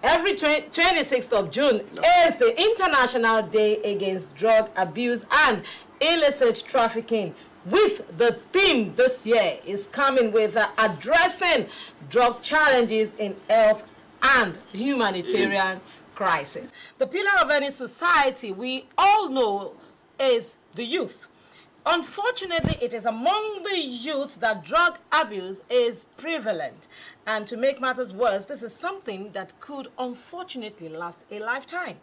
Every 26th of June is the International Day Against Drug Abuse and Illicit Trafficking, with the theme this year is coming with addressing drug challenges in health and humanitarian crisis. The pillar of any society, we all know, is the youth. Unfortunately, it is among the youth that drug abuse is prevalent. And to make matters worse, this is something that could unfortunately last a lifetime.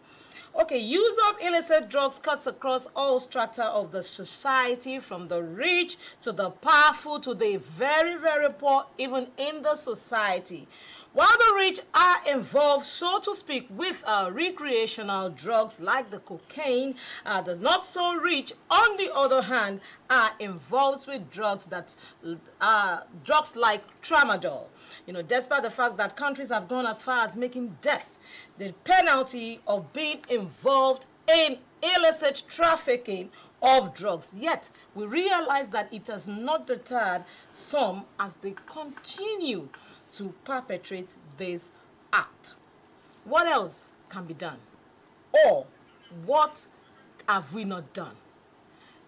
Okay, use of illicit drugs cuts across all strata of the society, from the rich to the powerful to the very, very poor, even in the society. While the rich are involved, so to speak, with recreational drugs like the cocaine, the not so rich, on the other hand, are involved with drugs that drugs like tramadol. You know, despite the fact that countries have gone as far as making death the penalty of being involved in illicit trafficking of drugs, yet we realize that it has not deterred some as they continue to perpetrate this act. What else can be done? Or what have we not done?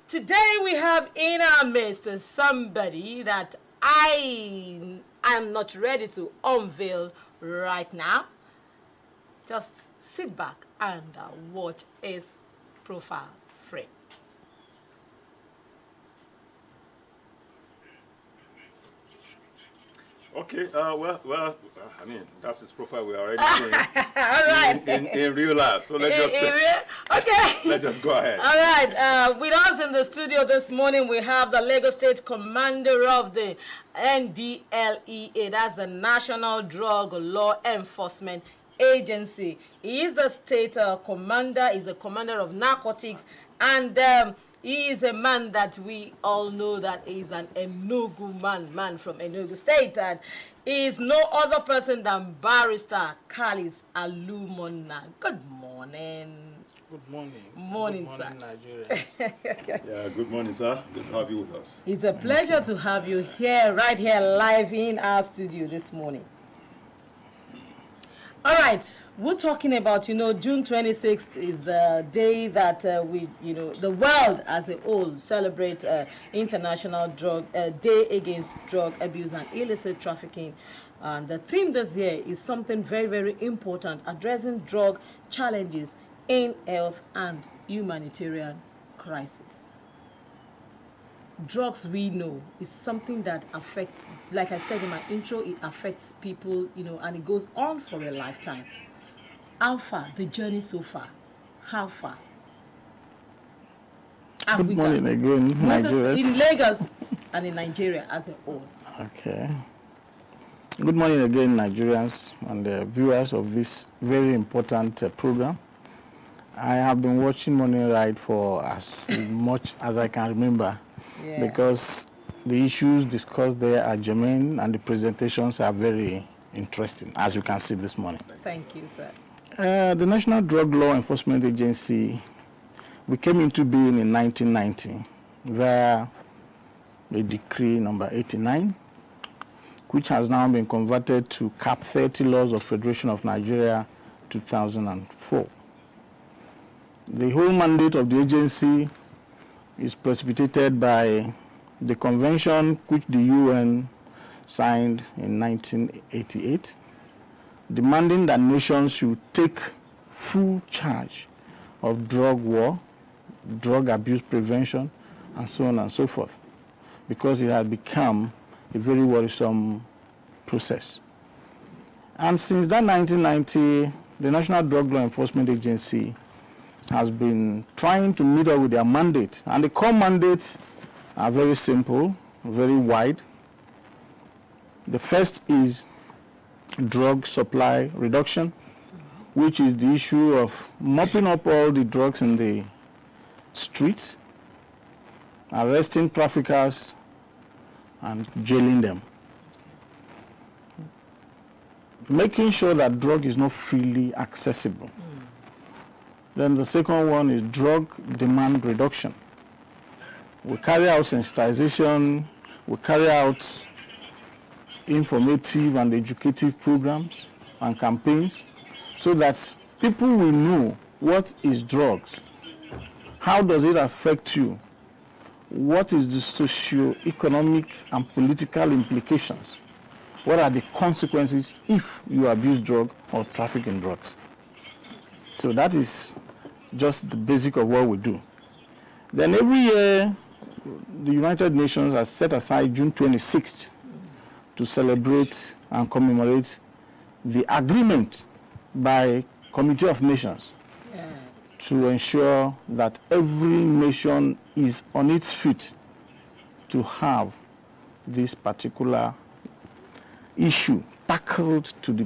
Today we have in our midst somebody that I am not ready to unveil right now. Just sit back and watch his profile frame. Okay, well, I mean, that's his profile we're already seeing. All right. In real life. So let's okay. Let's just go ahead. All right. With us in the studio this morning, we have the Lagos State Commander of the NDLEA. That's the National Drug Law Enforcement Agency. He is the state commander. He's the commander of narcotics, and he is a man that we all know that is an Enugu man from Enugu State, and he is no other person than Barrister Callys Alumona. Good morning. Good morning. Morning, good morning, sir. Yeah, good morning, sir. Good to have you with us. It's a pleasure to have you here, right here, live in our studio this morning. All right, we're talking about, June 26th is the day that the world as a whole celebrate International Day Against Drug Abuse and Illicit Trafficking. And the theme this year is something very, very important, addressing drug challenges in health and humanitarian crisis. Drugs, we know, is something that affects, like I said in my intro, it affects people, and it goes on for a lifetime. How far, the journey so far? How far? Good morning again, Nigerians. In Lagos and in Nigeria as a whole. Okay. Good morning again, Nigerians and viewers of this very important program. I have been watching Morning Ride for as much as I can remember. Yeah. Because the issues discussed there are germane and the presentations are very interesting, as you can see this morning. Thank you, sir. The National Drug Law Enforcement Agency, we came into being in 1990 via a decree number 89, which has now been converted to Cap 30 Laws of Federation of Nigeria 2004. The whole mandate of the agency is precipitated by the convention which the UN signed in 1988, demanding that nations should take full charge of drug war, drug abuse prevention, and so on and so forth, because it had become a very worrisome process. And since that 1990, the National Drug Law Enforcement Agency has been trying to meet up with their mandate. And the core mandates are very simple, very wide. The first is drug supply reduction, which is the issue of mopping up all the drugs in the streets, arresting traffickers, and jailing them. Making sure that drug is not freely accessible. Then the second one is drug demand reduction. We carry out sensitization, we carry out informative and educative programs and campaigns so that people will know what is drugs, how does it affect you, what is the socio-economic and political implications, what are the consequences if you abuse drug or traffic in drugs. So that is just the basic of what we do. Then every year, the United Nations has set aside June 26th to celebrate and commemorate the agreement by Committee of Nations to ensure that every nation is on its feet to have this particular issue tackled to the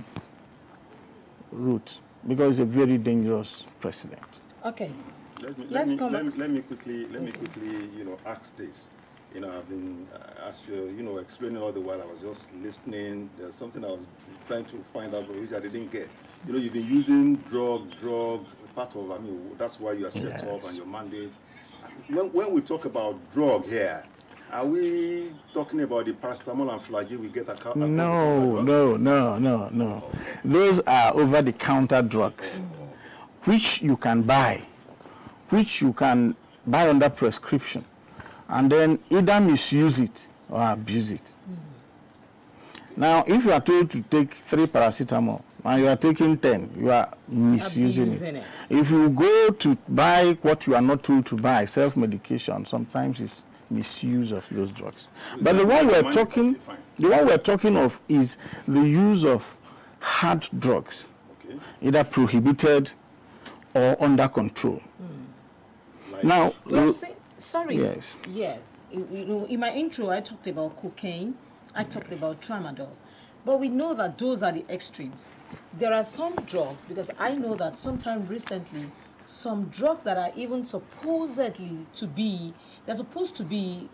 root, because it's a very dangerous precedent. Okay. Let me quickly, ask this. I've been, as you're, explaining all the while, I was just listening. There's something I was trying to find out, but which I didn't get. You've been using drug, part of, that's why you are set up and your mandate. When we talk about drug here, are we talking about the paracetamol and flagyl we get at No. Those are over-the-counter drugs, which you can buy under prescription, and then either misuse it or abuse it. Now, if you are told to take 3 paracetamol and you are taking 10, you are misusing it. If you go to buy what you are not told to buy, self-medication, sometimes it's misuse of those drugs. But the one we're talking of is the use of hard drugs, either prohibited or under control. Now, sorry. Yes. Yes. In my intro, I talked about cocaine. I talked about tramadol. But we know that those are the extremes. There are some drugs, because I know that sometime recently, some drugs that are even supposedly to be, they're supposed to be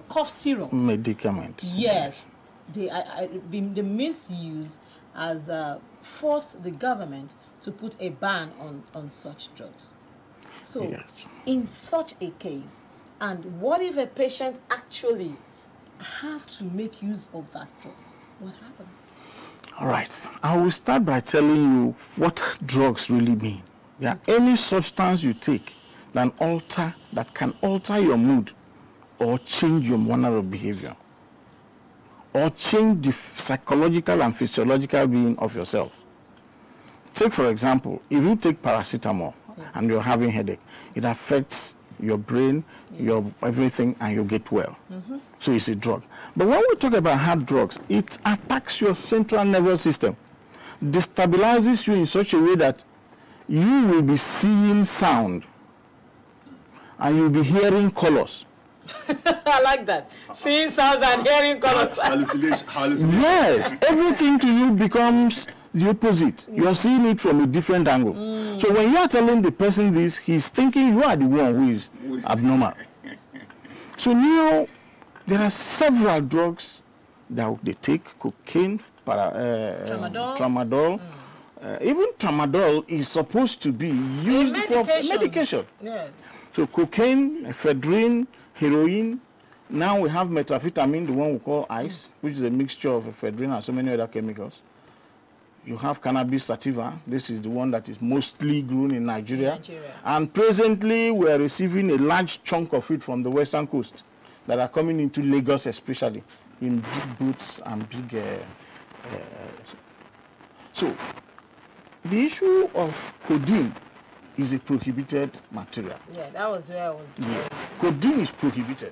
cough syrup. Medicaments. Yes. The misuse has forced the government to put a ban on such drugs. So, in such a case, and what if a patient actually have to make use of that drug? What happens? All right. I will start by telling you what drugs really mean. Yeah, any substance you take that can alter your mood or change your manner of behavior or change the psychological and physiological being of yourself. Take, for example, if you take paracetamol and you're having headache, it affects your brain, your everything, and you get well. So it's a drug. But when we talk about hard drugs, it attacks your central nervous system, destabilizes you in such a way that you will be seeing sound and you'll be hearing colors. I like that. Seeing sounds and hearing colors. Hallucination. Yes, everything to you becomes the opposite. You're seeing it from a different angle. So when you are telling the person this, he's thinking you are the one who is abnormal. So now there are several drugs that they take: cocaine, tramadol. Even tramadol is supposed to be used for medication. Yes. So cocaine, ephedrine, heroin. Now we have methamphetamine, the one we call ice, which is a mixture of ephedrine and so many other chemicals. You have cannabis sativa. This is the one that is mostly grown in Nigeria. And presently, we are receiving a large chunk of it from the western coast that are coming into Lagos, especially in big boats and big... So, the issue of codeine is a prohibited material. Yeah, that was where I was. Yes. Codeine is prohibited.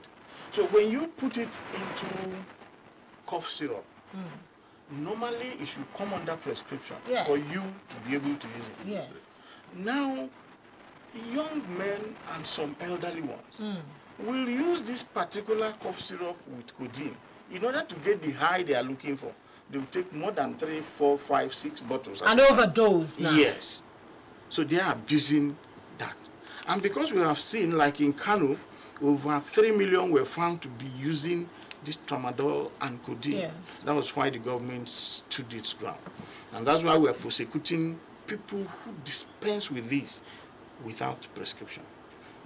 So when you put it into cough syrup, normally it should come under prescription for you to be able to use it. Yes. Now, young men and some elderly ones will use this particular cough syrup with codeine in order to get the high they are looking for. They will take more than 3, 4, 5, 6 bottles. And overdose now. Yes. So they are abusing that. And because we have seen, like in Kano, over 3 million were found to be using this tramadol and codeine. Yes. That was why the government stood its ground. And that's why we are prosecuting people who dispense with this without prescription.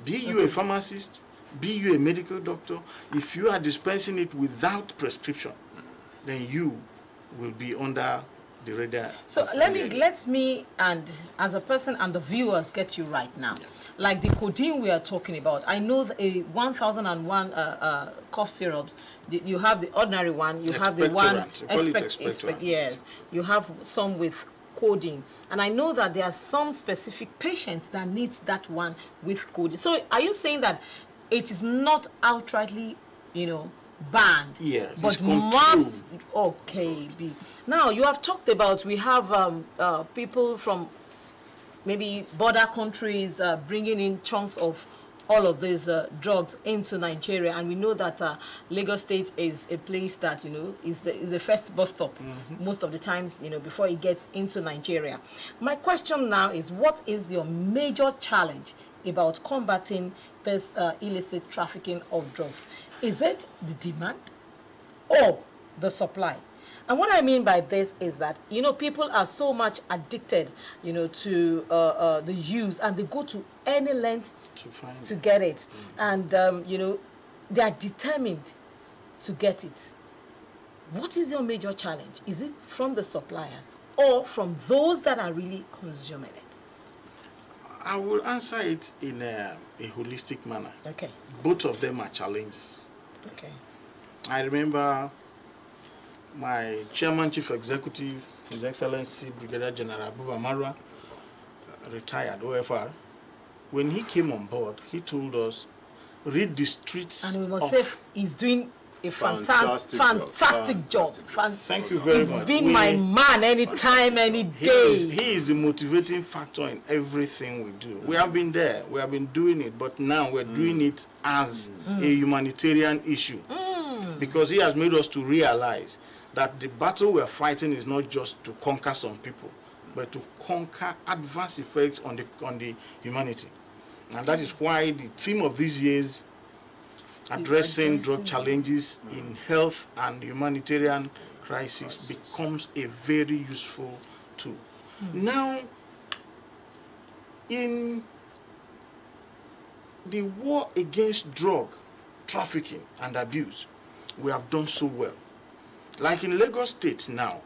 Be you a pharmacist, be you a medical doctor, if you are dispensing it without prescription, then you will be under the radar. So let me and as a person and the viewers get you right now. Like the codeine we are talking about, I know the 1001 cough syrups. You have the ordinary one, you have the one yes, you have some with codeine, and I know that there are some specific patients that needs that one with codeine. So are you saying that it is not outrightly, you know, banned? Yes, but must be. Now you have talked about we have people from maybe border countries bringing in chunks of all of these drugs into Nigeria, and we know that Lagos State is a place that, you know, is the first bus stop most of the times, you know, before it gets into Nigeria. My question now is, what is your major challenge about combating this illicit trafficking of drugs? Is it the demand or the supply? And what I mean by this is that, you know, people are so much addicted, you know, to the use, and they go to any length to get it. And, you know, they are determined to get it. What is your major challenge? Is it from the suppliers or from those that are really consuming it? I will answer it in a holistic manner. Okay. Both of them are challenges. Okay. I remember my chairman, chief executive, His Excellency Brigadier General Abuba Marwa, retired OFR. When he came on board, he told us, read the streets. And we must say he's doing a fantastic job. Thank you very much. He's been my man anytime, any day. He is the motivating factor in everything we do. We have been there, we have been doing it, but now we're doing it as a humanitarian issue. Because he has made us to realize that the battle we're fighting is not just to conquer some people, but to conquer adverse effects on the humanity. And that is why the theme of these years, addressing drug challenges in health and humanitarian crisis, becomes a very useful tool. Now, in the war against drug trafficking and abuse, we have done so well. Like in Lagos State now,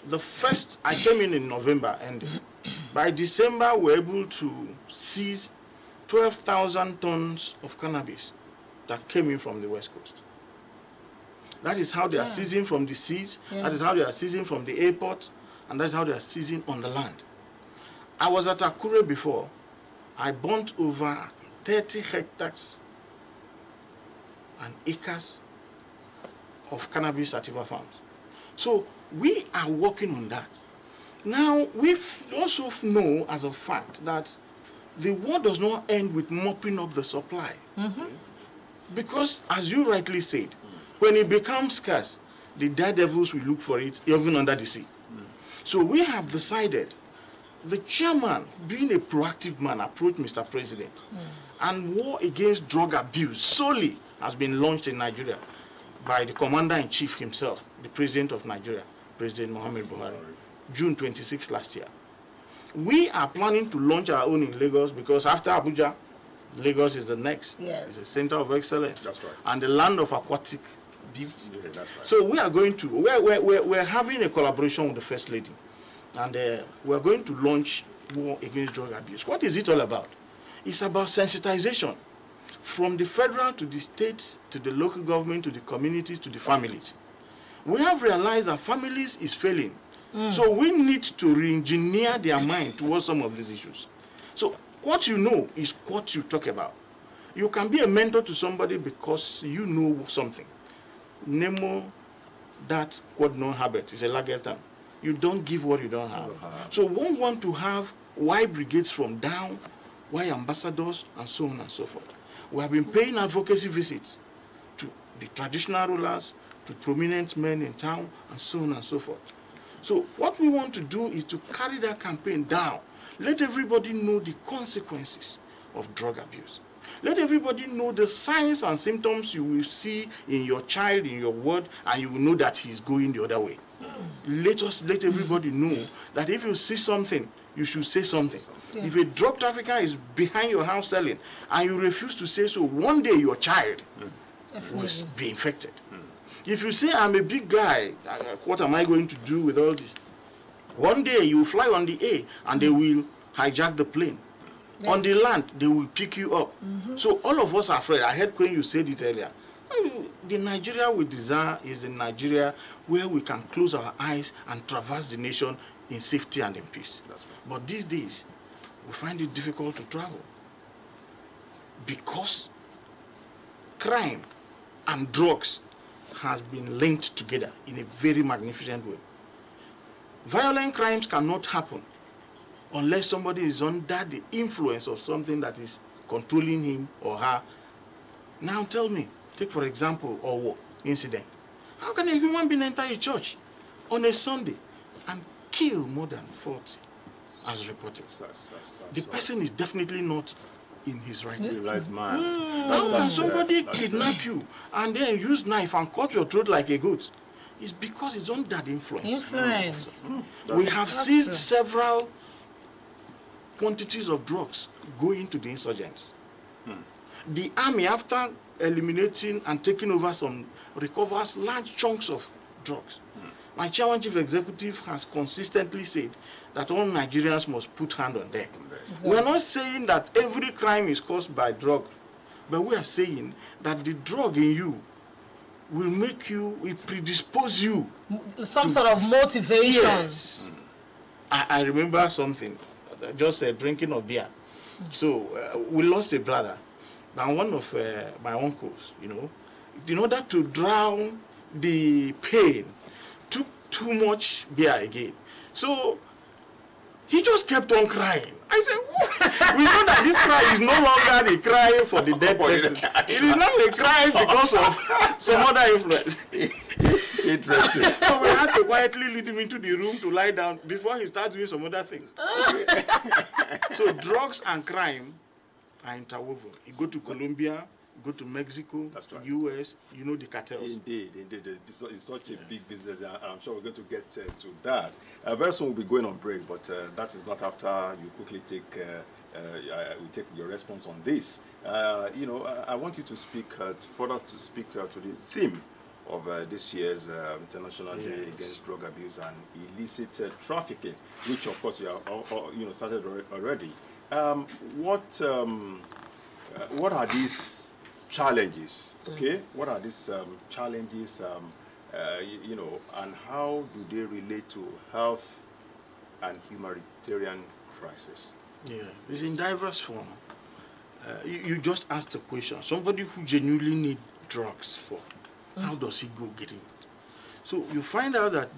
the first, I came in November, and by December we were able to seize 12,000 tons of cannabis that came in from the West Coast. That is how they are seizing from the seas, that is how they are seizing from the airport, and that is how they are seizing on the land. I was at Akure before. I burnt over 30 hectares and acres of cannabis sativa farms. So we are working on that. Now, we also know as a fact that the war does not end with mopping up the supply. Because, as you rightly said, when it becomes scarce, the daredevils will look for it even under the sea. So we have decided, the chairman, being a proactive man, approached Mr. President, and war against drug abuse solely has been launched in Nigeria by the commander-in-chief himself, the president of Nigeria, President Muhammad Buhari, June 26 last year. We are planning to launch our own in Lagos because after Abuja, Lagos is the next. It's a center of excellence. That's right. And the land of aquatic beauty. Yeah, that's right. So we are going to, we're having a collaboration with the First Lady. And we're going to launch war against drug abuse. What is it all about? It's about sensitization. From the federal to the states, to the local government, to the communities, to the families. We have realized that families is failing. So we need to re-engineer their mind towards some of these issues. So what you know is what you talk about. You can be a mentor to somebody because you know something. Nemo, that quote non habit is a lager term. You don't give what you don't have. So we want to have Y brigades from down, Y ambassadors, and so on and so forth. We have been paying advocacy visits to the traditional rulers, to prominent men in town, and so on and so forth. So what we want to do is to carry that campaign down. Let everybody know the consequences of drug abuse. Let everybody know the signs and symptoms you will see in your child, in your ward, and you will know that he's going the other way. Let everybody know that if you see something, you should say something. If a drug trafficker is behind your house selling, and you refuse to say so, one day your child will be infected. If you say, I'm a big guy, what am I going to do with all this? One day you fly on the air and they will hijack the plane. Yes. On the land, they will pick you up. So all of us are afraid. I heard when you said it earlier. The Nigeria we desire is the Nigeria where we can close our eyes and traverse the nation in safety and in peace. Right. But these days, we find it difficult to travel because crime and drugs has been linked together in a very magnificent way. Violent crimes cannot happen unless somebody is under the influence of something that is controlling him or her. Now tell me, take for example, a war incident. How can a human being enter a church on a Sunday and kill more than 40 as reported? The person is definitely not in his right mind. How can somebody kidnap you and then use knife and cut your throat like a goat? It's because it's under the influence. We have seen several quantities of drugs going to the insurgents. The army, after eliminating and taking over some, recovers large chunks of drugs. My chairman chief executive has consistently said that all Nigerians must put hand on deck. Exactly. We are not saying that every crime is caused by drug, but we are saying that the drug in you will make you, will predispose you. Some sort of motivation. Yes. I remember something, just drinking of beer. So we lost a brother, and one of my uncles, you know, in order to drown the pain, took too much beer again. So he just kept on crying. I said, we know that this cry is no longer the cry for the dead person. It is not a cry because of some other influence. Interesting. So we had to quietly lead him into the room to lie down before he starts doing some other things. So drugs and crime are interwoven. You go to Colombia, you go to Mexico, that's right. US, you know the cartels. Indeed. It's such a big business. I'm sure we're going to get to that. Very soon we'll be going on break, but that is not after you quickly take we take your response on this. You know, I want you to speak further to speak to the theme of this year's International Day Against Drug Abuse and Illicit Trafficking, which of course you are you know started already. What are these challenges? Okay, what are these challenges? You know, and how do they relate to health and humanitarian crisis? Yeah, it's in diverse form. You just asked a question. Somebody who genuinely needs drugs for, how does he go get it? So you find out that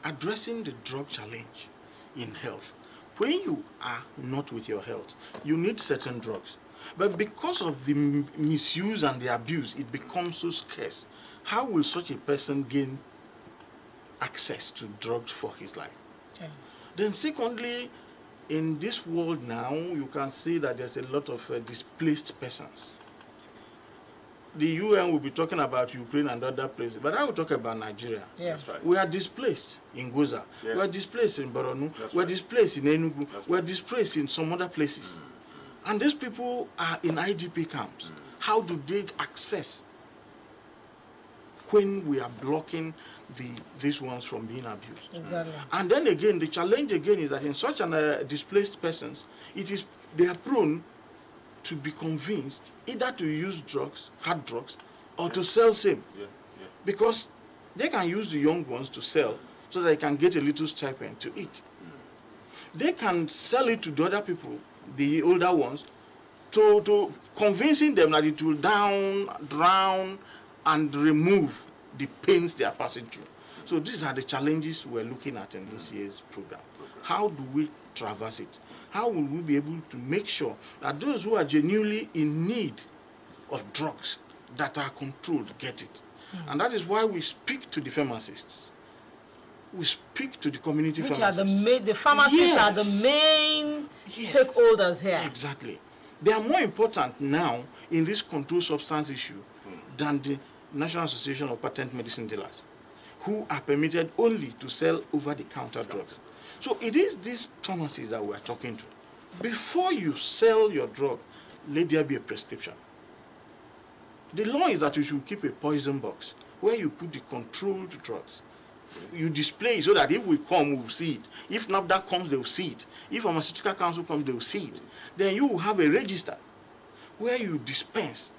addressing the drug challenge in health, when you are not with your health, you need certain drugs. But because of the misuse and the abuse, it becomes so scarce. How will such a person gain access to drugs for his life? Okay. Then secondly, in this world now, you can see that there's a lot of displaced persons. The UN will be talking about Ukraine and other places, but I will talk about Nigeria. Yeah. That's right. We are displaced in Goza. Yeah. We are displaced in Borno. We are displaced in Enugu. We are displaced in some other places. And these people are in IDP camps. How do they access when we are blocking these ones from being abused? Exactly. And then again, the challenge again is that in such an displaced persons, they are prone to be convinced either to use drugs, hard drugs, or to sell same. Because they can use the young ones to sell so that they can get a little stipend to eat. They can sell it to the other people, the older ones, to convincing them that it will drown and remove the pains they are passing through. So these are the challenges we're looking at in this year's program. How do we traverse it? How will we be able to make sure that those who are genuinely in need of drugs that are controlled get it? And that is why we speak to the pharmacists. We speak to the community pharmacists. The pharmacists are the main stakeholders here. Exactly. They are more important now in this controlled substance issue than the National Association of Patent Medicine Dealers, who are permitted only to sell over-the-counter drugs. So it is these pharmacies that we are talking to. Before you sell your drug, let there be a prescription. The law is that you should keep a poison box where you put the controlled drugs. You display it so that if we come, we'll see it. If NAFDAC comes, they'll see it. If Pharmaceutical Council comes, they'll see it. Then you will have a register where you dispense.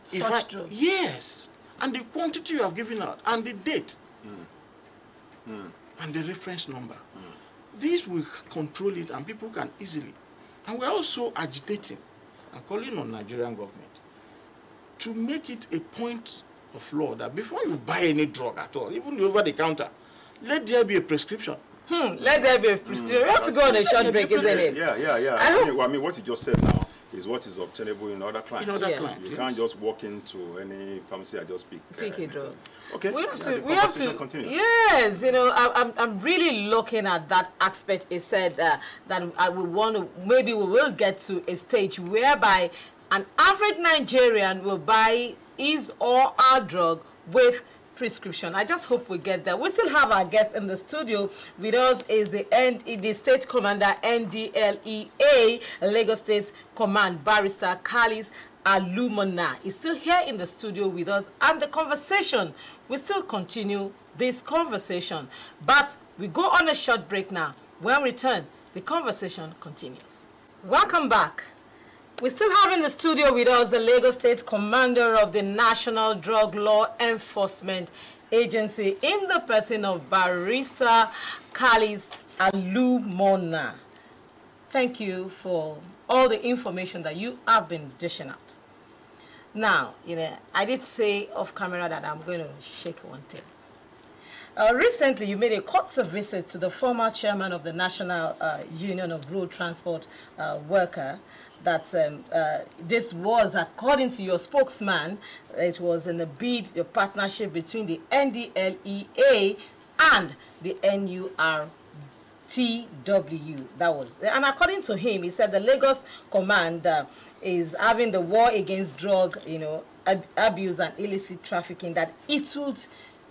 Such drugs. Yes. And the quantity you have given out, and the date, and the reference number. This will control it, and people can easily. And we're also agitating and calling on Nigerian government to make it a point of law that before you buy any drug at all, even over the counter, let there be a prescription. Let there be a prescription. We have to go on a short break, isn't it? Yeah. I mean, what you just said now is what is obtainable in other clients. You can't just walk into any pharmacy and just pick a drug. Okay. We have to. Continue. Yes, I'm really looking at that aspect. It said that maybe we will get to a stage whereby an average Nigerian will buy his or our drug with prescription. I just hope we get there. We still have our guest in the studio. With us is the State Commander, NDLEA, Lagos State Command, Barrister Callys Alumona. He's still here in the studio with us, and the conversation, we still continue this conversation. But we go on a short break now. When we return, the conversation continues. Welcome back. We still have in the studio with us the Lagos State Commander of the National Drug Law Enforcement Agency in the person of Barrister Callys Alumona. Thank you for all the information that you have been dishing out. Now, I did say off camera that I'm going to shake one tail. Recently, you made a courtesy visit to the former chairman of the National Union of Road Transport Worker. That this was, according to your spokesman, it was in the bid, your partnership between the NDLEA and the NURTW. That was, and according to him, he said the Lagos Command is having the war against drug, abuse and illicit trafficking. That it would,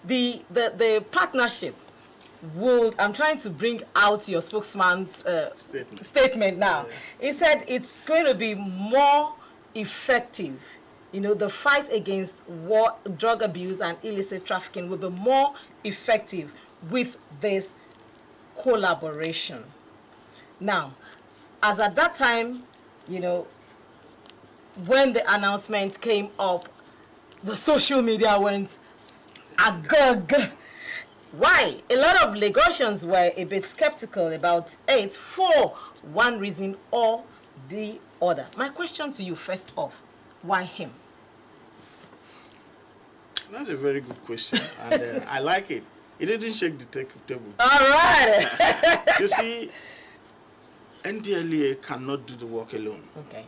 the partnership would, I'm trying to bring out your spokesman's statement now. Yeah. He said it's going to be more effective. The fight against drug abuse and illicit trafficking will be more effective with this collaboration. Now, as at that time, when the announcement came up, the social media went agog. Why? A lot of Lagosians were a bit skeptical about it for one reason or the other. My question to you first off, why him? That's a very good question, and I like it. It didn't shake the table. All right. You see, NDLEA cannot do the work alone. Okay.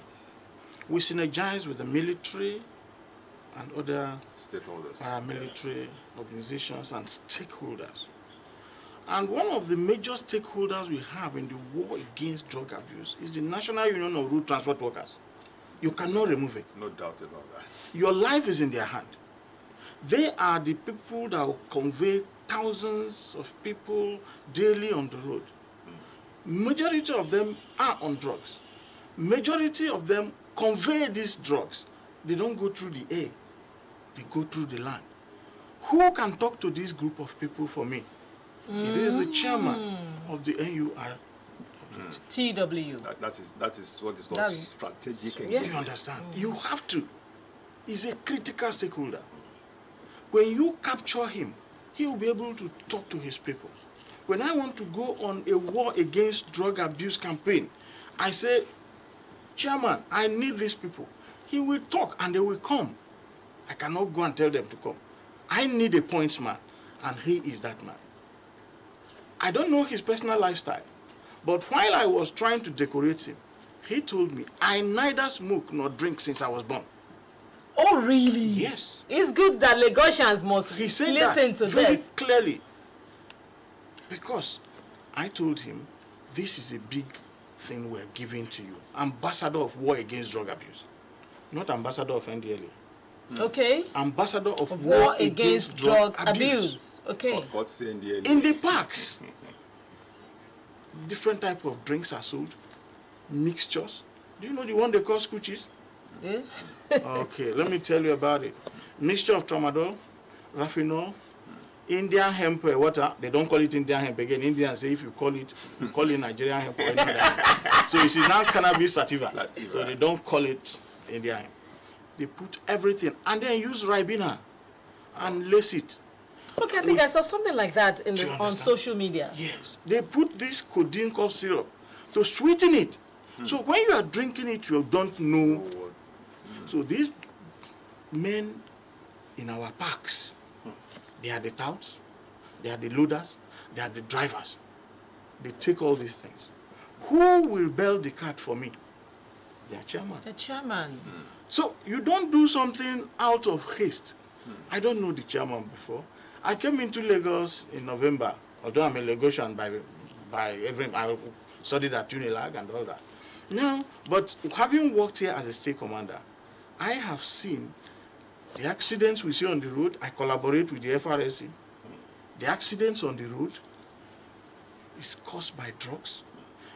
We synergize with the military and other stakeholders, paramilitary organizations and stakeholders. And one of the major stakeholders we have in the war against drug abuse is the National Union of Road Transport Workers. You cannot remove it. No doubt about that. Your life is in their hand. They are the people that will convey thousands of people daily on the road. Majority of them are on drugs. Majority of them convey these drugs. They don't go through the air. They go through the land. Who can talk to this group of people for me? It is the chairman of the TW. That is what is called strategic engagement. Do you understand? You have to. He's a critical stakeholder. When you capture him, he will be able to talk to his people. When I want to go on a war against drug abuse campaign, I say, Chairman, I need these people. He will talk and they will come. I cannot go and tell them to come. I need a pointsman, and he is that man. I don't know his personal lifestyle, but while I was trying to decorate him, he told me, I neither smoke nor drink since I was born. Oh, really? Yes. It's good that Lagosians must listen to very this. Clearly. Because I told him, this is a big thing we're giving to you. Ambassador of war against drug abuse. Not ambassador of NDLEA. Okay. Ambassador of war against drug abuse. Okay. What's NDLEA? In the parks, different type of drinks are sold. Mixtures. Do you know the one they call scoochies? Yeah. Okay, let me tell you about it. Mixture of tramadol, Raffinol, Indian hemp water. They don't call it Indian hemp again. Indians say if you call it Nigerian hemp or Indian hemp. So it is now cannabis sativa. So they don't call it Indian hemp. They put everything and then use Ribena and Illicit. Okay, I think I saw something like that on social media. Yes. They put this codeine cough syrup to sweeten it. So when you are drinking it, you don't know. So these men in our parks, they are the touts, they are the loaders, they are the drivers. They take all these things. Who will bail the cat for me? Their chairman. The chairman. So you don't do something out of haste. I don't know the chairman before. I came into Lagos in November, although I'm a Lagosian I studied at Unilag and all that. Now, but having worked here as a state commander, I have seen the accidents we see on the road. I collaborate with the FRSC. The accidents on the road is caused by drugs.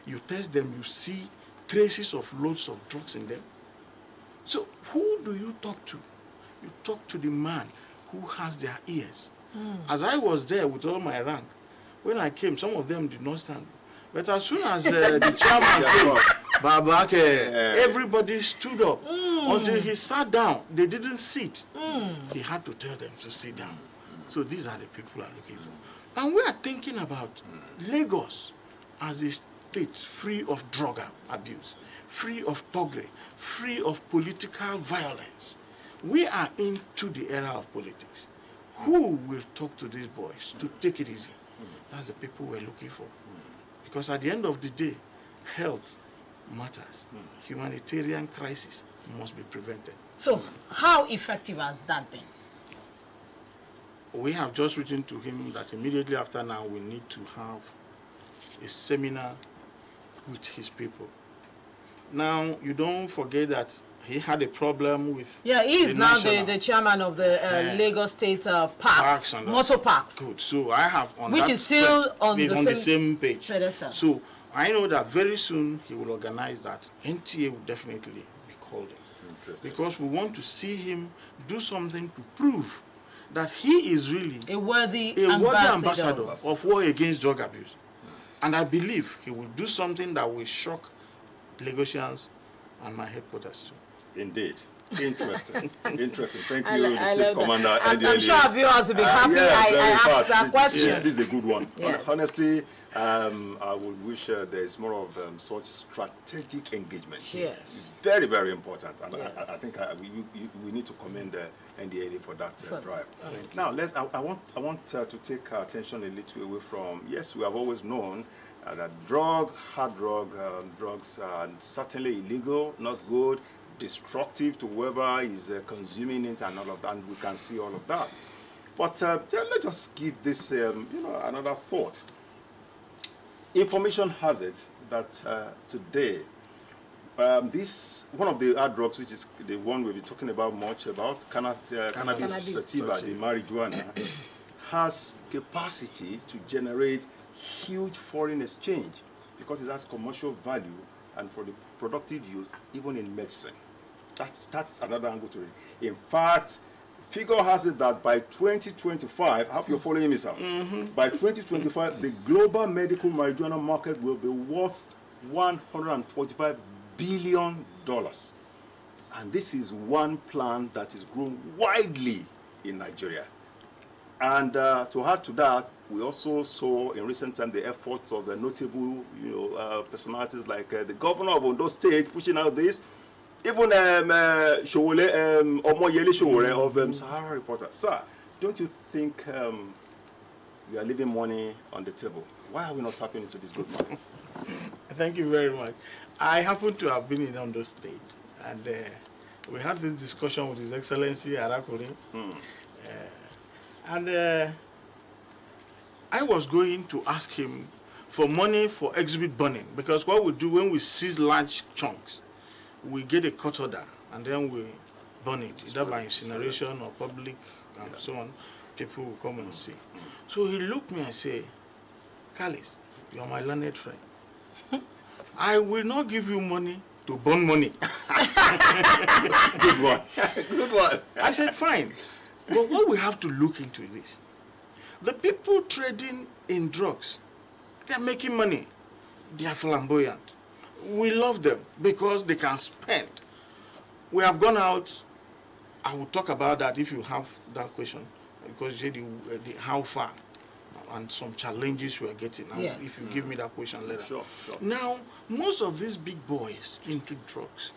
You test them, you see traces of loads of drugs in them. So who do you talk to? You talk to the man who has their ears. As I was there with all my rank, when I came, some of them did not stand. But as soon as the chairman came, everybody stood up. Until he sat down, they didn't sit. He had to tell them to sit down. So these are the people we are looking for. And we are thinking about Lagos as a state free of drug abuse, free of thuggery, free of political violence. We are into the era of politics. Who will talk to these boys to take it easy? That's the people we're looking for. Because at the end of the day, health matters. Humanitarian crisis must be prevented. So, how effective has that been? We have just written to him that immediately after now we need to have a seminar with his people. Now, you don't forget that he had a problem with... Yeah, he is now the chairman of the Lagos State Parks, Motor Parks. Good. So I have on which that is still on the same page. Pedestal. So I know that very soon he will organize that. NTA will definitely be called in. Because we want to see him do something to prove that he is really a worthy ambassador of war against drug abuse. And I believe he will do something that will shock Lagosians and my headquarters too. Indeed. Interesting. Interesting. Thank you, the State Commander. I'm sure our viewers will be happy I asked that question. This is a good one. Yes. Honestly, I would wish there is more of such strategic engagement. Yes. It's very, very important. And yes. I think we need to commend NDLA for that drive. Now, I want to take our attention a little away from, yes, we have always known that hard drugs are certainly illegal, not good, destructive to whoever is consuming it and all of that, and we can see all of that. But let's just give this another thought. Information has it that today, one of the hard drugs, which is the one we'll be talking about much about, cannabis sativa, the marijuana, has capacity to generate huge foreign exchange because it has commercial value and for the productive use, even in medicine. That's another angle to it. In fact, figure has it that by 2025, I hope you're following me, sir. By 2025, the global medical marijuana market will be worth $145 billion. And this is one plant that is grown widely in Nigeria. And to add to that, we also saw in recent times the efforts of the notable personalities like the governor of Ondo State pushing out this. Even Omoyele Showore of Sahara Reporter. Sir, don't you think we are leaving money on the table? Why are we not tapping into this good money? Thank you very much. I happen to have been in Ondo State, and we had this discussion with His Excellency Arakuri. And I was going to ask him for money for exhibit burning, because what we do when we seize large chunks, we get a court order and then we burn it, either by incineration or public and so on. People will come and see. So he looked at me and said, Callys, you are my learned friend. I will not give you money to burn money. Good one. Good one. I said, fine. But what we have to look into is, the people trading in drugs, they're making money. They are flamboyant. We love them because they can spend. We have gone out. I will talk about that if you have that question, because you said how far and some challenges we are getting. Yes. If you give me that question later. Sure. Now, most of these big boys into drugs,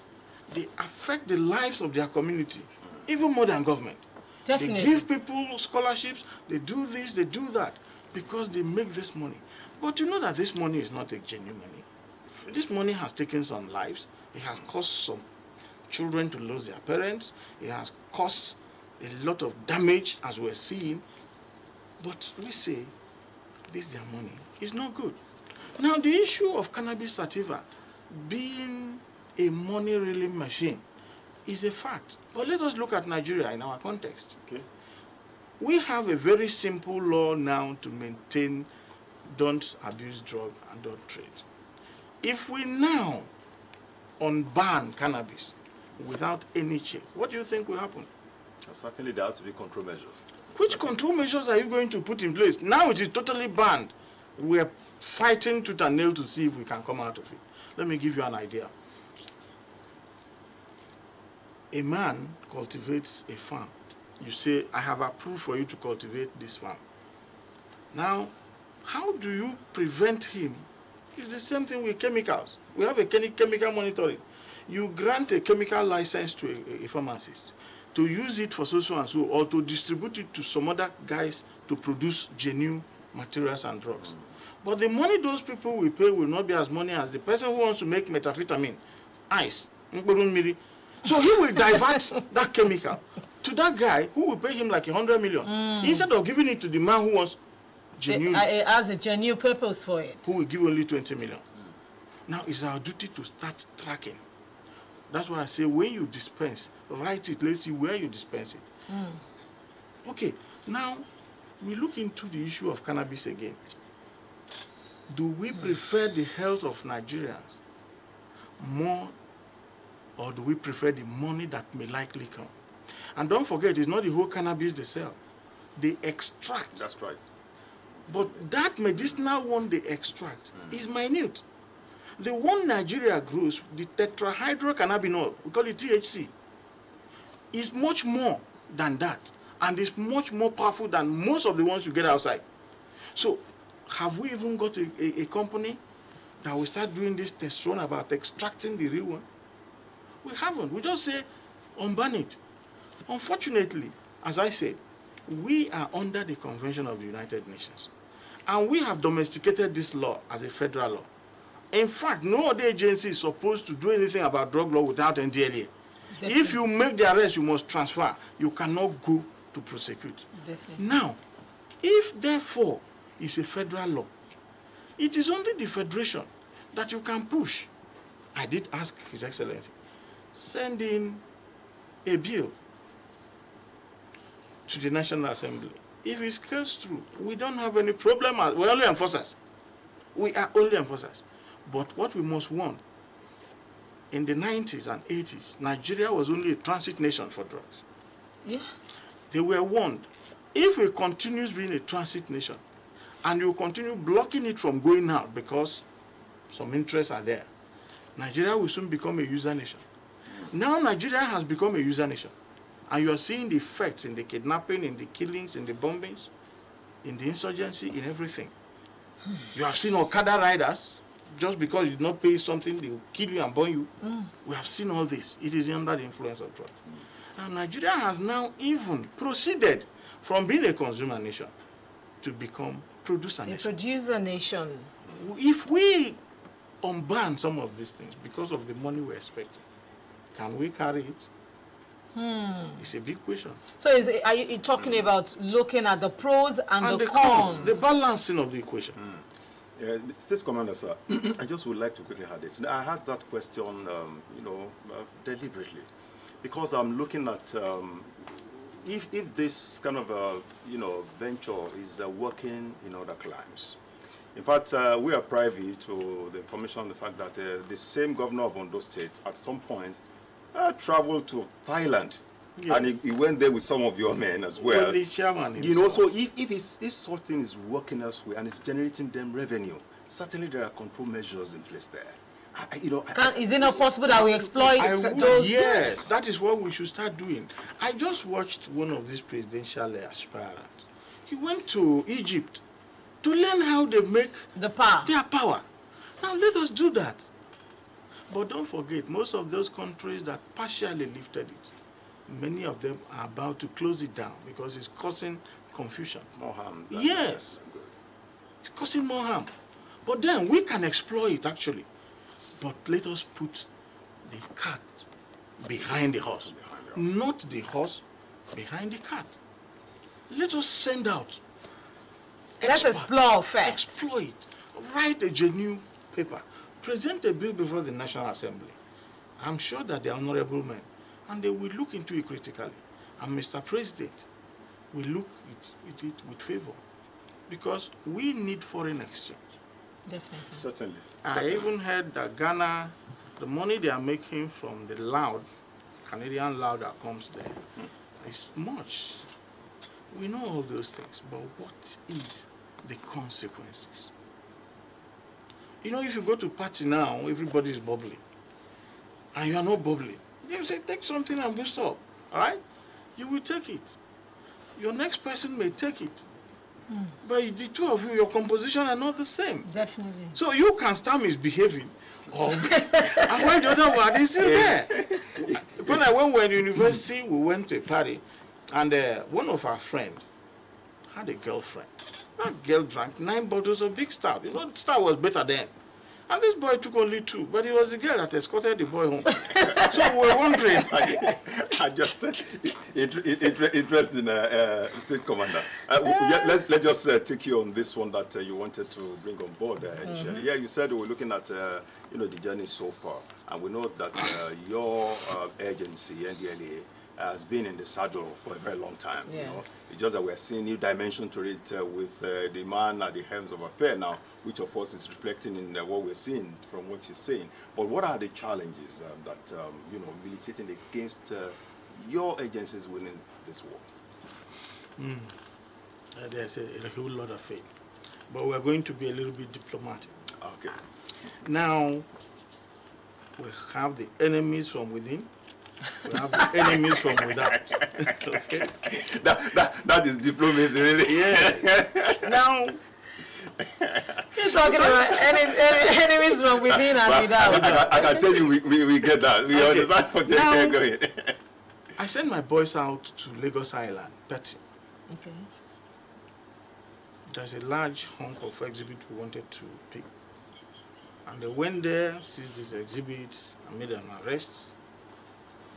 they affect the lives of their community, even more than government. Definitely. They give people scholarships, they do this, they do that, because they make this money. But you know that this money is not a genuine money. This money has taken some lives. It has caused some children to lose their parents. It has caused a lot of damage, as we're seeing. But we say, this is their money. It's not good. Now, the issue of cannabis sativa being a money-reeling machine is a fact. But let us look at Nigeria in our context. Okay. We have a very simple law now to maintain don't abuse drug and don't trade. If we now unban cannabis without any check, what do you think will happen? Certainly there have to be control measures. Which control measures are you going to put in place? Now it is totally banned. We are fighting tooth and nail to see if we can come out of it. Let me give you an idea. A man cultivates a farm. You say, I have approved for you to cultivate this farm. Now, how do you prevent him? It's the same thing with chemicals. We have a chemical monitoring. You grant a chemical license to a pharmacist to use it for so and so, or to distribute it to some other guys to produce genuine materials and drugs. But the money those people will pay will not be as money as the person who wants to make methamphetamine, ice, so he will divert that chemical to that guy who will pay him like 100 million, instead of giving it to the man who wants genuine. It has a genuine purpose for it. Who will give only 20 million. Now it's our duty to start tracking. That's why I say when you dispense, write it, let's see where you dispense it. Okay, now we look into the issue of cannabis again. Do we prefer the health of Nigerians more, or do we prefer the money that may likely come? And don't forget, it's not the whole cannabis they sell. They extract. That's right. But that medicinal one they extract is minute. The one Nigeria grows, the tetrahydrocannabinol, we call it THC, is much more than that. And it's much more powerful than most of the ones you get outside. So, have we even got a company that will start doing this test run about extracting the real one? We haven't. We just say, unban it. Unfortunately, as I said, we are under the Convention of the United Nations. And we have domesticated this law as a federal law. In fact, no other agency is supposed to do anything about drug law without NDLA. Definitely. If you make the arrest, you must transfer. You cannot go to prosecute. Definitely. Now, if therefore it's a federal law, it is only the federation that you can push. I did ask His Excellency, send in a bill to the National Assembly. If it goes through, we don't have any problem. We're only enforcers. We are only enforcers. But what we must warn, in the 90s and 80s, Nigeria was only a transit nation for drugs. Yeah. They were warned, if it continues being a transit nation, and you continue blocking it from going out because some interests are there, Nigeria will soon become a user nation. Now Nigeria has become a user nation. And you are seeing the effects in the kidnapping, in the killings, in the bombings, in the insurgency, in everything. You have seen Okada riders, just because you did not pay something, they will kill you and burn you. We have seen all this. It is under the influence of drugs. And Nigeria has now even proceeded from being a consumer nation to become producer nation. A producer nation. If we unban some of these things because of the money we're expecting, can we carry it? It's a big question. So are you talking about looking at the pros and the cons? The balancing of the equation. Yeah, State Commander, sir, I just would like to quickly add this. I asked that question, deliberately, because I'm looking at if this kind of venture is working in other climes. In fact, we are privy to the information on the fact that the same governor of Ondo State at some point traveled to Thailand Yes. And he went there with some of your men as well. With the chairman himself. You know, so if something is working elsewhere and it's generating them revenue, certainly there are control measures in place there. Is it not possible that we exploit those? Yes, that is what we should start doing. I just watched one of these presidential aspirants. He went to Egypt to learn how they make their power. Now let us do that. But don't forget, most of those countries that partially lifted it, many of them are about to close it down because it's causing confusion. More harm. Yes. It's causing more harm. But then we can exploit it actually. But let us put the cat behind the horse. Not the horse behind the cat. Let us send out. Let's explore first. Exploit. Write a genuine paper. Present a bill before the National Assembly. I'm sure that they are honorable men. And they will look into it critically. And Mr. President will look at it with favor. Because we need foreign exchange. Definitely. Certainly. I even heard that Ghana, the money they are making from the Canadian loud that comes there, is much. We know all those things, but what is the consequences? You know, if you go to party now, everybody is bubbling. And you are not bubbling. They say, take something and boost up. All right? You will take it. Your next person may take it. But the two of you, your composition are not the same. Definitely. So you can start misbehaving. And when the other one is still there. When we were in university, we went to a party. And one of our friends had a girlfriend. That girl drank 9 bottles of big stout. You know, stout was better then. And this boy took only 2, but it was the girl that escorted the boy home. So we were wondering. I just interesting, State Commander. Let's just take you on this one that you wanted to bring on board initially. Yeah, you said we're looking at the journey so far, and we know that your agency, NDLA, has been in the saddle for a very long time. Yes. You know, it's just that we're seeing new dimension to it with the man at the helms of affairs now, which of course is reflecting in what we're seeing from what you're saying. But what are the challenges that militating against your agencies winning this war? There's a whole lot of faith, but we're going to be a little bit diplomatic. Okay. Now we have the enemies from within. We have the enemies from without. Okay. That is diplomacy, really. Yeah. Now, he's talking about enemies from within and without. I can tell you, we get that. We understand what you're going. I sent my boys out to Lagos Island, Petty. Okay. There's a large hunk of exhibit we wanted to pick. And they went there, seized these exhibits, and made an arrest.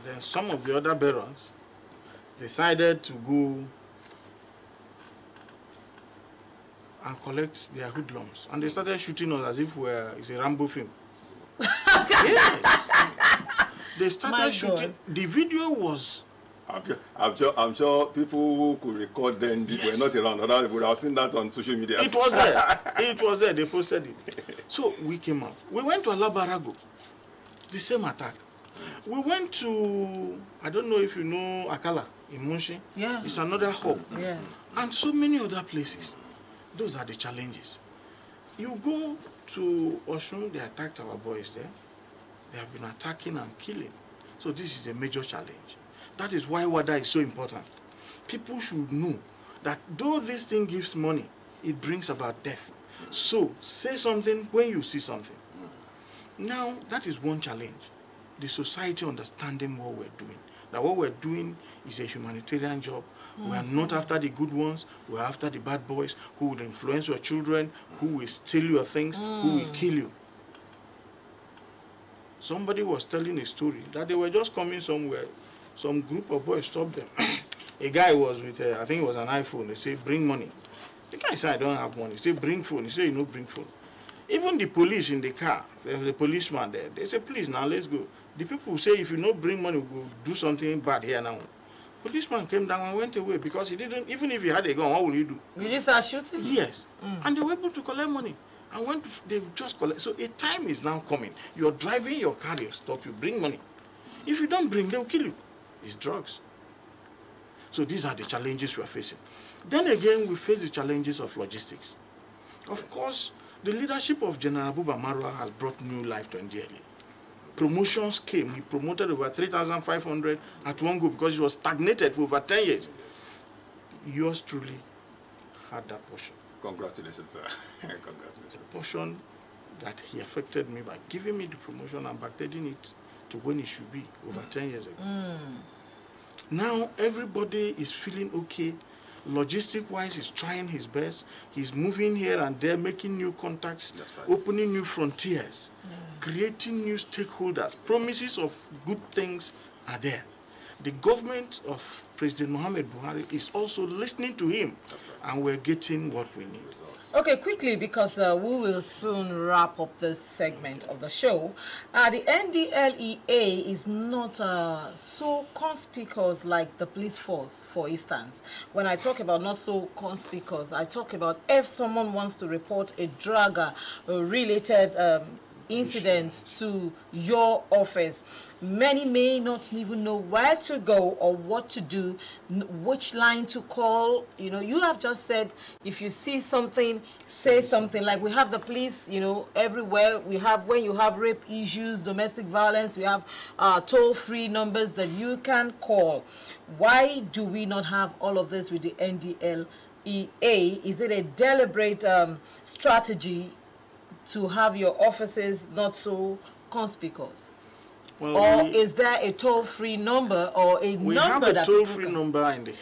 Then some of the other barons decided to go and collect their hoodlums. And they started shooting us as if it's a Rambo film. Yes. They started shooting. The video was... I'm sure people who could record then were not around. Otherwise, we would have seen that on social media. It was there. It was there. They posted it. So we came out. We went to Alabarago. The same attack. We went to, I don't know if you know Akala in Munshi. Yeah. It's another hub. Yes. And so many other places. Those are the challenges. You go to Oshun, they attacked our boys there. They have been attacking and killing. So this is a major challenge. That is why WADA is so important. People should know that though this thing gives money, it brings about death. So say something when you see something. Now, that is one challenge. The society understanding what we're doing. That what we're doing is a humanitarian job. We are not after the good ones. We're after the bad boys who will influence your children, who will steal your things, who will kill you. Somebody was telling a story that they were just coming somewhere. Some group of boys stopped them. A guy was with, I think it was an iPhone. They said, bring money. The guy said, I don't have money. He said, bring phone. He said, you know, bring phone. Even the police in the car, there's a policeman there. They said, please, now let's go. The people say, if you don't bring money, we'll do something bad here now. Policeman came down and went away because he didn't, even if he had a gun, what will he do? Will you start shooting? Yes. And they were able to collect money. And when they just collect, so a time is now coming. You're driving your car, they stop you, bring money. If you don't bring, they'll kill you. It's drugs. So these are the challenges we are facing. Then again, we face the challenges of logistics. Of course, the leadership of General Abuba Marwa has brought new life to NDLA. Promotions came. He promoted over 3,500 at one go because it was stagnated for over 10 years. Yours truly had that portion. Congratulations, sir. Congratulations. The portion that he affected me by giving me the promotion and backdating it to when it should be over 10 years ago. Now everybody is feeling okay. Logistic-wise, he's trying his best. He's moving here and there, making new contacts, opening new frontiers, creating new stakeholders. Promises of good things are there. The government of President Mohamed Buhari is also listening to him, and we're getting what we need. Okay, quickly, because we will soon wrap up this segment of the show. The NDLEA is not so conspicuous like the police force, for instance. When I talk about not so conspicuous, I talk about if someone wants to report a drug-related incident to your office, many may not even know where to go or what to do, which line to call. You know, you have just said if you see something, say something. Like we have the police, you know, everywhere. We have, when you have rape issues, domestic violence, we have toll-free numbers that you can call. Why do we not have all of this with the NDLEA? Is it a deliberate strategy to have your offices not so conspicuous? Well, or is there a toll-free number or a number that we have a toll-free number in the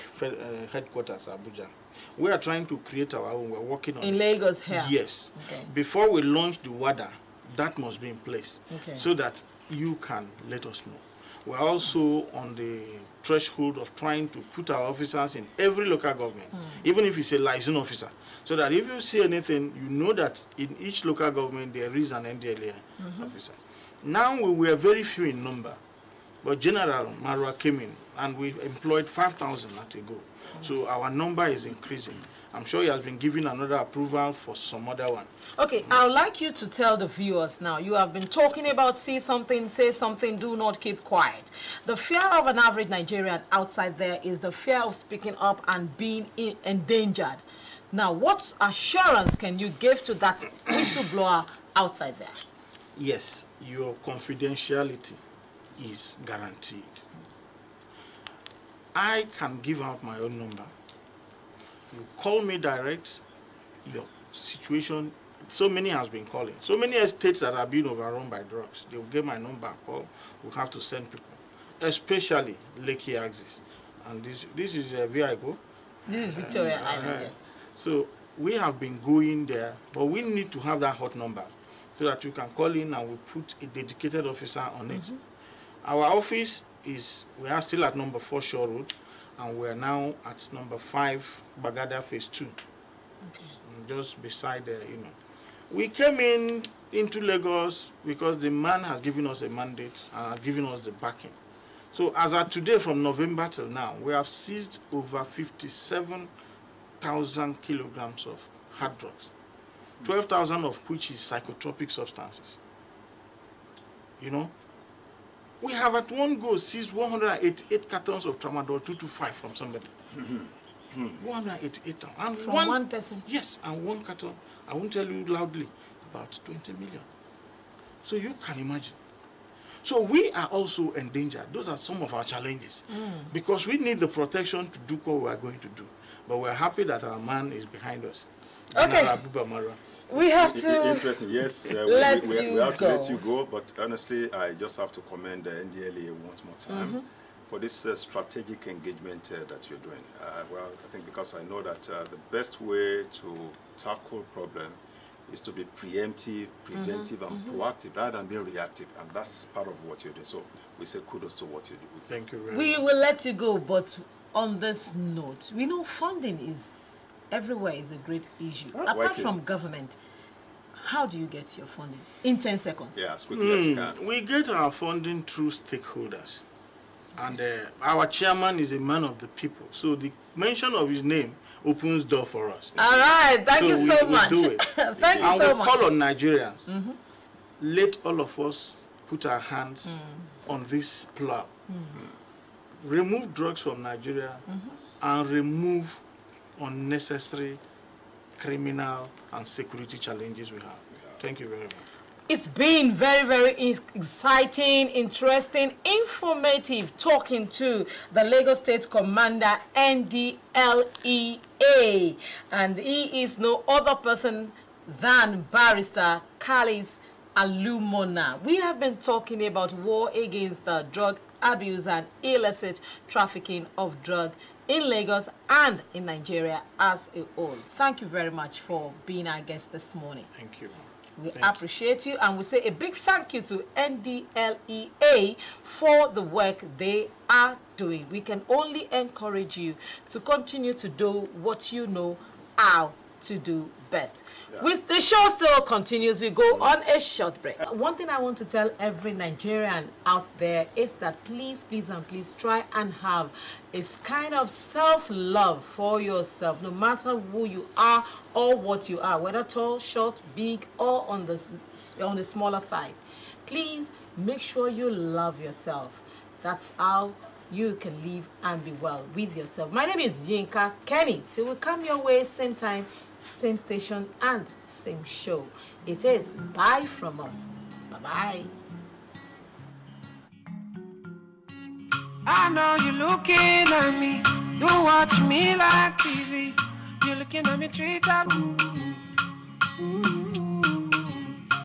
headquarters, Abuja. We are trying to create our own. We're working on it. In Lagos here? Yes. Okay. Before we launch the WADA, that must be in place, okay, so that you can let us know. We're also on the threshold of trying to put our officers in every local government, even if it's a liaison officer, so that if you see anything, you know that in each local government there is an NDLEA officer. Now we were very few in number, but General Marwa came in and we employed 5,000 not ago. So our number is increasing. I'm sure he has been given another approval for some other one. Okay, I would like you to tell the viewers now, you have been talking about see something, say something, do not keep quiet. The fear of an average Nigerian outside there is the fear of speaking up and being endangered. Now, what assurance can you give to that whistleblower outside there? Yes, your confidentiality is guaranteed. I can give out my own number. You call me direct, your situation, so many has been calling. So many estates that are being overrun by drugs, they'll get my number and call. We'll have to send people, especially Lekki Axis. And this is a vehicle. This is Victoria Island, yes. So we have been going there, but we need to have that hot number so that you can call in and we put a dedicated officer on it. Our office is, we are still at number 4 Shore Road, and we are now at number 5 Bagada Phase 2. Okay. Just beside the, you know. We came into Lagos because the man has given us a mandate and has given us the backing. So as of today, from November till now, we have seized over 57,000 kilograms of hard drugs, 12,000 of which is psychotropic substances. You know, we have at one go seized 188 cartons of tramadol 225 from somebody. 188 and from one person? Yes, and one carton, I won't tell you loudly, about 20 million. So you can imagine. So we are also endangered. Those are some of our challenges. Because we need the protection to do what we are going to do. But we're happy that our man is behind us. Okay. We have to interesting. Yes, we have to let you go. But honestly, I just have to commend the NDLEA once more time for this strategic engagement that you're doing. Well, I think because I know that the best way to tackle problem is to be preemptive, preventive, and proactive rather than being reactive. And that's part of what you do. So we say kudos to what you do. Thank you very much. We will let you go, but on this note, we know funding is everywhere is a great issue. Apart from government, how do you get your funding? In 10 seconds. Yeah, as quickly as you can. We get our funding through stakeholders. And our chairman is a man of the people. So the mention of his name opens door for us. All right, thank you so much. We do it. Thank you so much. And we call on Nigerians. Let all of us put our hands on this plow. Remove drugs from Nigeria and remove unnecessary criminal and security challenges we have. Thank you very much. It's been very, very exciting, interesting, informative talking to the Lagos State Commander, NDLEA. And he is no other person than Barrister Callys Alumona. We have been talking about war against the drug abuse and illicit trafficking of drugs in Lagos and in Nigeria as a whole. Thank you very much for being our guest this morning. Thank you. We appreciate you, and we say a big thank you to NDLEA for the work they are doing. We can only encourage you to continue to do what you know how to do best. Yeah. The show still continues. We go on a short break. One thing I want to tell every Nigerian out there is that please, please, and please try and have a kind of self-love for yourself, no matter who you are or what you are, whether tall, short, big, or on the smaller side. Please make sure you love yourself. That's how you can live and be well with yourself. My name is Yinka Kenny. Till we come your way, same time, same station, and same show. It is bye from us. Bye-bye. I know you're looking at me. You watch me like TV. You're looking at me 3 times.